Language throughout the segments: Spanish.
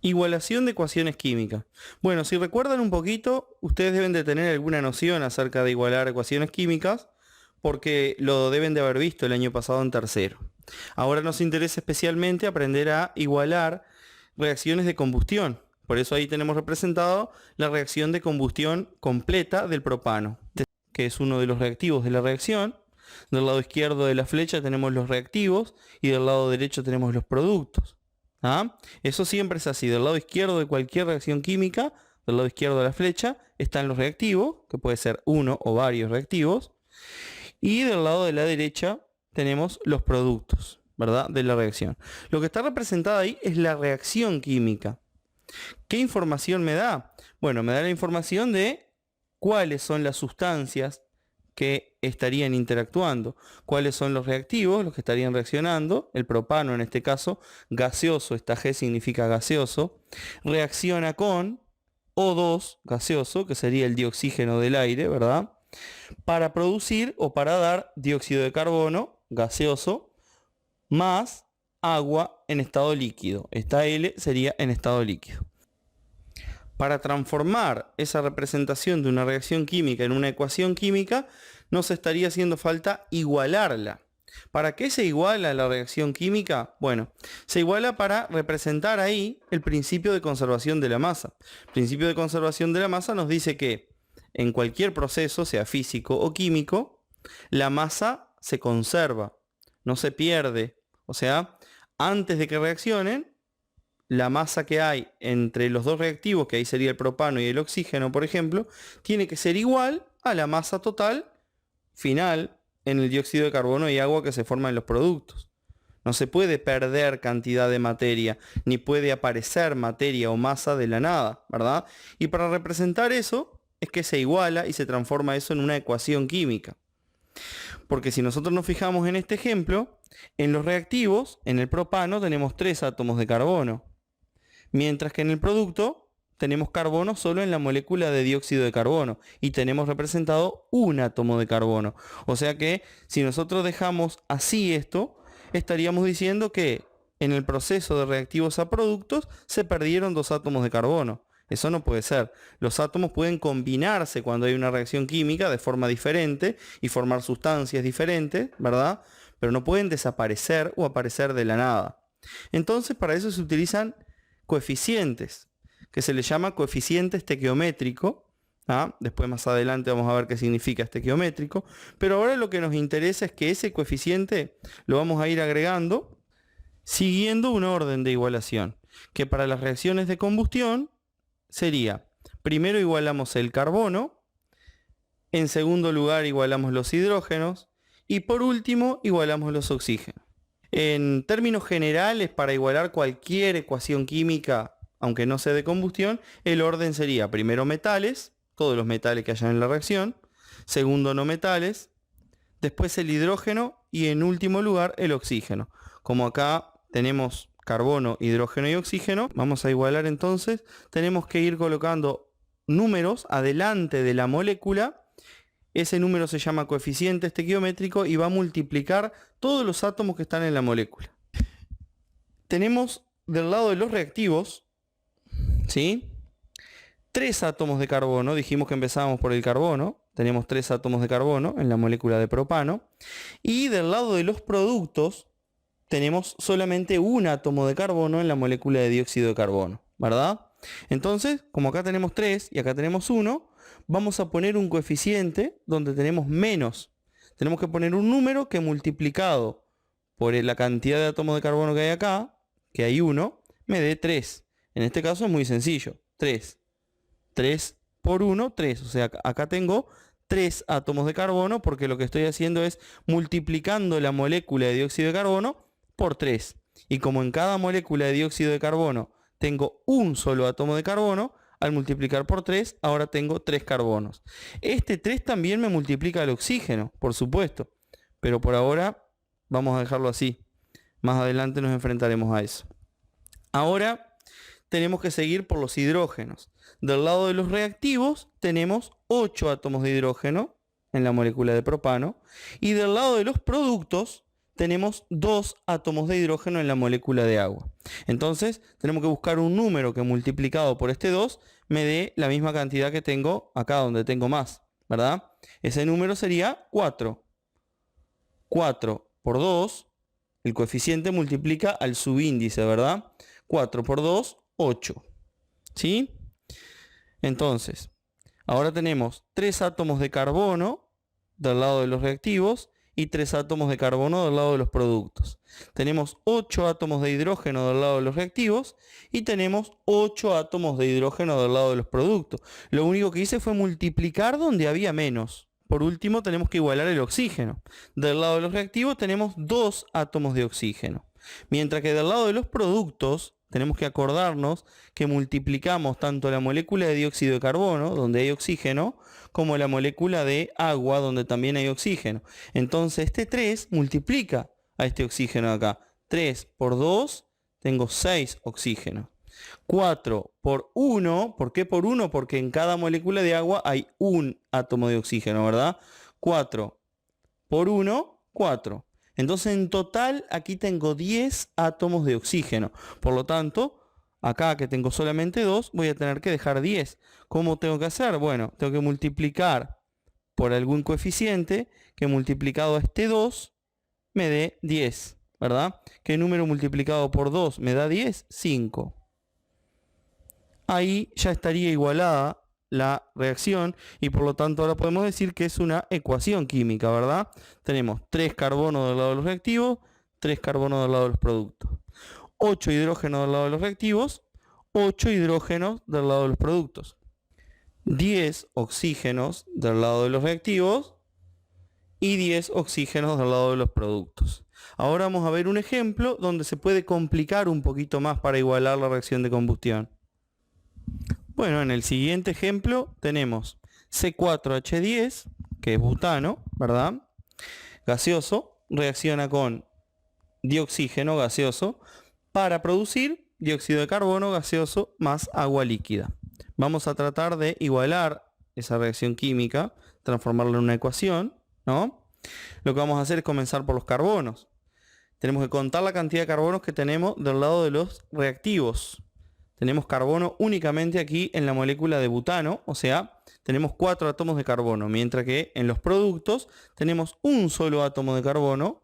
Igualación de ecuaciones químicas. Bueno, si recuerdan un poquito, ustedes deben de tener alguna noción acerca de igualar ecuaciones químicas, porque lo deben de haber visto el año pasado en tercero. Ahora nos interesa especialmente aprender a igualar reacciones de combustión. Por eso ahí tenemos representado la reacción de combustión completa del propano, que es uno de los reactivos de la reacción. Del lado izquierdo de la flecha tenemos los reactivos y del lado derecho tenemos los productos. ¿Ah? Eso siempre es así. Del lado izquierdo de cualquier reacción química, del lado izquierdo de la flecha, están los reactivos, que puede ser uno o varios reactivos. Y del lado de la derecha tenemos los productos, ¿verdad? De la reacción. Lo que está representado ahí es la reacción química. ¿Qué información me da? Bueno, me da la información de cuáles son las sustancias que estarían interactuando, cuáles son los reactivos, los que estarían reaccionando. El propano, en este caso, gaseoso, esta G significa gaseoso, reacciona con O2 gaseoso, que sería el dioxígeno del aire, ¿verdad? Para producir o para dar dióxido de carbono gaseoso más agua en estado líquido. Esta L sería en estado líquido. Para transformar esa representación de una reacción química en una ecuación química, nos estaría haciendo falta igualarla. ¿Para qué se iguala la reacción química? Bueno, se iguala para representar ahí el principio de conservación de la masa. El principio de conservación de la masa nos dice que en cualquier proceso, sea físico o químico, la masa se conserva, no se pierde. O sea, antes de que reaccionen, la masa que hay entre los dos reactivos, que ahí sería el propano y el oxígeno, por ejemplo, tiene que ser igual a la masa total final en el dióxido de carbono y agua que se forma en los productos. No se puede perder cantidad de materia, ni puede aparecer materia o masa de la nada, ¿verdad? Y para representar eso, es que se iguala y se transforma eso en una ecuación química. Porque si nosotros nos fijamos en este ejemplo, en los reactivos, en el propano tenemos 3 átomos de carbono. Mientras que en el producto tenemos carbono solo en la molécula de dióxido de carbono y tenemos representado un átomo de carbono. O sea que si nosotros dejamos así esto, estaríamos diciendo que en el proceso de reactivos a productos se perdieron 2 átomos de carbono. Eso no puede ser. Los átomos pueden combinarse cuando hay una reacción química de forma diferente y formar sustancias diferentes, ¿verdad? Pero no pueden desaparecer o aparecer de la nada. Entonces, para eso se utilizan coeficientes, que se le llama coeficiente estequiométrico. Después más adelante vamos a ver qué significa estequiométrico, pero ahora lo que nos interesa es que ese coeficiente lo vamos a ir agregando siguiendo un orden de igualación, que para las reacciones de combustión sería, primero igualamos el carbono, en segundo lugar igualamos los hidrógenos y por último igualamos los oxígenos. En términos generales, para igualar cualquier ecuación química, aunque no sea de combustión, el orden sería primero metales, todos los metales que hayan en la reacción, segundo no metales, después el hidrógeno y en último lugar el oxígeno. Como acá tenemos carbono, hidrógeno y oxígeno, vamos a igualar entonces, tenemos que ir colocando números adelante de la molécula. Ese número se llama coeficiente estequiométrico y va a multiplicar todos los átomos que están en la molécula. Tenemos del lado de los reactivos, ¿sí?, 3 átomos de carbono. Dijimos que empezábamos por el carbono. Tenemos 3 átomos de carbono en la molécula de propano. Y del lado de los productos tenemos solamente un átomo de carbono en la molécula de dióxido de carbono, ¿verdad? Entonces, como acá tenemos 3 y acá tenemos 1, vamos a poner un coeficiente donde tenemos menos. Tenemos que poner un número que multiplicado por la cantidad de átomos de carbono que hay acá, que hay 1, me dé 3. En este caso es muy sencillo. 3. 3 por 1, 3. O sea, acá tengo 3 átomos de carbono porque lo que estoy haciendo es multiplicando la molécula de dióxido de carbono por 3. Y como en cada molécula de dióxido de carbono tengo un solo átomo de carbono, al multiplicar por 3, ahora tengo 3 carbonos. Este 3 también me multiplica el oxígeno, por supuesto. Pero por ahora vamos a dejarlo así. Más adelante nos enfrentaremos a eso. Ahora tenemos que seguir por los hidrógenos. Del lado de los reactivos tenemos 8 átomos de hidrógeno en la molécula de propano. Y del lado de los productos tenemos 2 átomos de hidrógeno en la molécula de agua. Entonces tenemos que buscar un número que multiplicado por este 2 me dé la misma cantidad que tengo acá donde tengo más, ¿verdad? Ese número sería 4. 4 por 2, el coeficiente multiplica al subíndice, ¿verdad? 4 por 2, 8. ¿Sí? Entonces, ahora tenemos 3 átomos de carbono del lado de los reactivos y 3 átomos de carbono del lado de los productos. Tenemos 8 átomos de hidrógeno del lado de los reactivos y tenemos 8 átomos de hidrógeno del lado de los productos. Lo único que hice fue multiplicar donde había menos. Por último, tenemos que igualar el oxígeno. Del lado de los reactivos tenemos 2 átomos de oxígeno. Mientras que del lado de los productos tenemos que acordarnos que multiplicamos tanto la molécula de dióxido de carbono, donde hay oxígeno, como la molécula de agua, donde también hay oxígeno. Entonces este 3 multiplica a este oxígeno de acá. 3 por 2, tengo 6 oxígenos. 4 por 1, ¿por qué por 1? Porque en cada molécula de agua hay un átomo de oxígeno, ¿verdad? 4 por 1, 4. Entonces en total aquí tengo 10 átomos de oxígeno. Por lo tanto, acá que tengo solamente 2, voy a tener que dejar 10. ¿Cómo tengo que hacer? Bueno, tengo que multiplicar por algún coeficiente que multiplicado a este 2 me dé 10, ¿verdad? ¿Qué número multiplicado por 2 me da 10? 5. Ahí ya estaría igualada la reacción y por lo tanto ahora podemos decir que es una ecuación química, ¿verdad? Tenemos 3 carbonos del lado de los reactivos, 3 carbonos del lado de los productos. 8 hidrógenos del lado de los reactivos, 8 hidrógenos del lado de los productos. 10 oxígenos del lado de los reactivos y 10 oxígenos del lado de los productos. Ahora vamos a ver un ejemplo donde se puede complicar un poquito más para igualar la reacción de combustión. Bueno, en el siguiente ejemplo tenemos C4H10, que es butano, ¿verdad? Gaseoso, reacciona con dioxígeno gaseoso para producir dióxido de carbono gaseoso más agua líquida. Vamos a tratar de igualar esa reacción química, transformarla en una ecuación, ¿no? Lo que vamos a hacer es comenzar por los carbonos. Tenemos que contar la cantidad de carbonos que tenemos del lado de los reactivos. Tenemos carbono únicamente aquí en la molécula de butano, o sea, tenemos 4 átomos de carbono, mientras que en los productos tenemos un solo átomo de carbono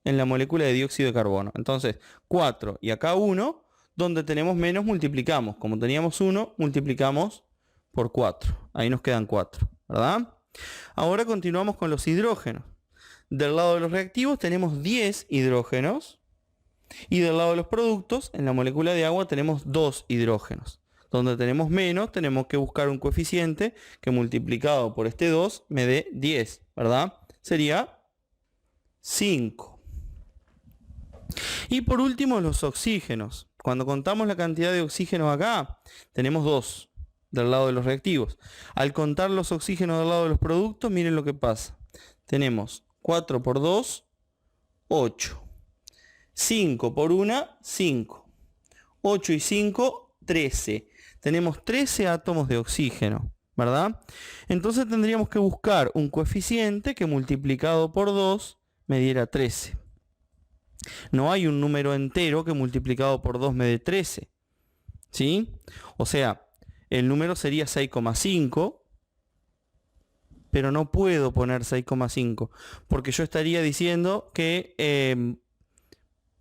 en la molécula de dióxido de carbono. Entonces, 4 y acá 1, donde tenemos menos multiplicamos. Como teníamos 1, multiplicamos por 4. Ahí nos quedan 4, ¿verdad? Ahora continuamos con los hidrógenos. Del lado de los reactivos tenemos 10 hidrógenos. Y del lado de los productos, en la molécula de agua tenemos 2 hidrógenos. Donde tenemos menos, tenemos que buscar un coeficiente que multiplicado por este 2 me dé 10, ¿verdad? Sería 5. Y por último, los oxígenos. Cuando contamos la cantidad de oxígenos acá, tenemos 2 del lado de los reactivos. Al contar los oxígenos del lado de los productos, miren lo que pasa. Tenemos 4 por 2, 8. 5 por 1, 5. 8 y 5, 13. Tenemos 13 átomos de oxígeno, ¿verdad? Entonces tendríamos que buscar un coeficiente que multiplicado por 2 me diera 13. No hay un número entero que multiplicado por 2 me dé 13. ¿Sí? O sea, el número sería 6,5. Pero no puedo poner 6,5 porque yo estaría diciendo que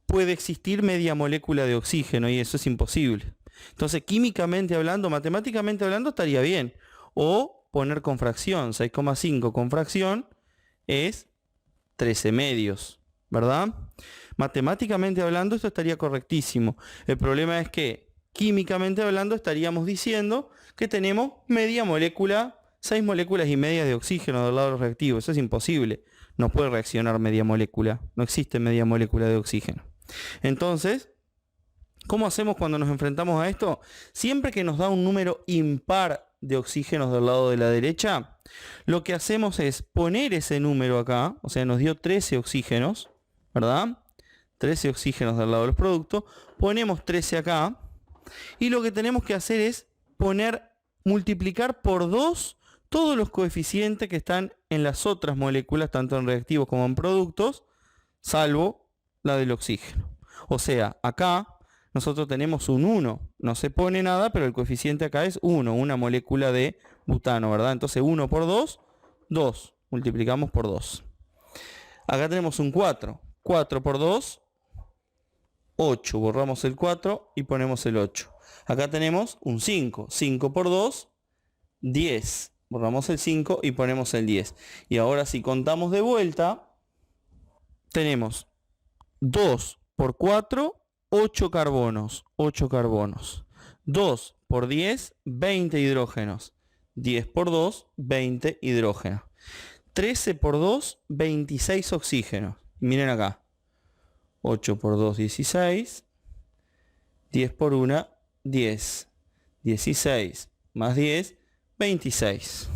puede existir media molécula de oxígeno y eso es imposible. Entonces, químicamente hablando, matemáticamente hablando, estaría bien. O poner con fracción. 6,5 con fracción es 13 medios, ¿verdad? Matemáticamente hablando, esto estaría correctísimo. El problema es que, químicamente hablando, estaríamos diciendo que tenemos media molécula, 6 moléculas y media de oxígeno del lado de los reactivos. Eso es imposible. No puede reaccionar media molécula. No existe media molécula de oxígeno. Entonces, ¿cómo hacemos cuando nos enfrentamos a esto? Siempre que nos da un número impar de oxígenos del lado de la derecha, lo que hacemos es poner ese número acá, o sea, nos dio 13 oxígenos, ¿verdad? 13 oxígenos del lado de los productos, ponemos 13 acá, y lo que tenemos que hacer es multiplicar por 2 todos los coeficientes que están en las otras moléculas, tanto en reactivos como en productos, salvo la del oxígeno. O sea, acá nosotros tenemos un 1, no se pone nada, pero el coeficiente acá es 1, una molécula de butano, ¿verdad? Entonces 1 por 2, 2, multiplicamos por 2. Acá tenemos un 4, 4 por 2, 8, borramos el 4 y ponemos el 8. Acá tenemos un 5, 5 por 2, 10, borramos el 5 y ponemos el 10. Y ahora si contamos de vuelta, tenemos 2 por 4, 8 carbonos, 8 carbonos. 2 por 10, 20 hidrógenos. 10 por 2, 20 hidrógenos. 13 por 2, 26 oxígenos. Miren acá. 8 por 2, 16. 10 por 1, 10. 16 más 10, 26.